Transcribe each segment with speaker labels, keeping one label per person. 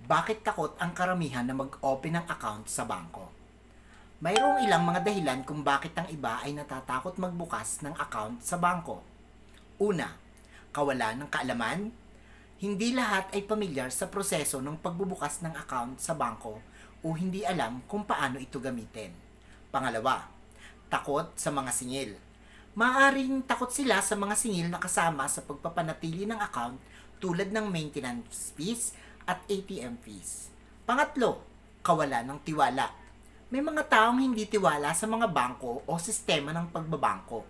Speaker 1: Bakit takot ang karamihan na mag-open ng account sa bangko? Mayroong ilang mga dahilan kung bakit ang iba ay natatakot magbukas ng account sa bangko. Una, kawalan ng kaalaman. Hindi lahat ay pamilyar sa proseso ng pagbubukas ng account sa bangko o hindi alam kung paano ito gamitin. Pangalawa, takot sa mga singil. Maaaring takot sila sa mga singil na kasama sa pagpapanatili ng account tulad ng maintenance fees at ATM fees. Pangatlo, kawalan ng tiwala. May mga taong hindi tiwala sa mga bangko o sistema ng pagbabangko,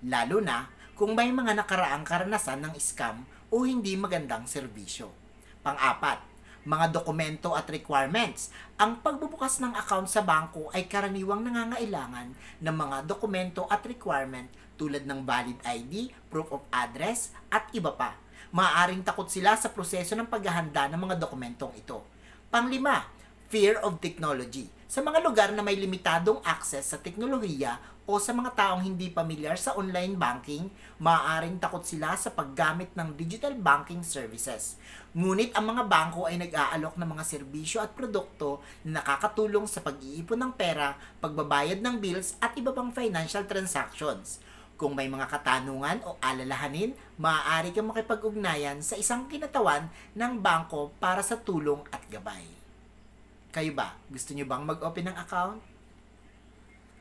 Speaker 1: lalo na kung may mga nakaraang karanasan ng scam o hindi magandang serbisyo. Pang-apat, mga dokumento at requirements. Ang pagbubukas ng account sa bangko ay karaniwang nangangailangan ng mga dokumento at requirement tulad ng valid ID, proof of address, at iba pa. Maaaring takot sila sa proseso ng paghahanda ng mga dokumentong ito. Panglima, fear of technology. Sa mga lugar na may limitadong access sa teknolohiya o sa mga taong hindi pamilyar sa online banking, maaaring takot sila sa paggamit ng digital banking services. Ngunit ang mga bangko ay nag-aalok ng mga serbisyo at produkto na nakakatulong sa pag-iipon ng pera, pagbabayad ng bills at iba pang financial transactions. Kung may mga katanungan o alalahanin, maaari kang makipag-ugnayan sa isang kinatawan ng bangko para sa tulong at gabay. Kayo ba? Gusto nyo bang mag-open ng account?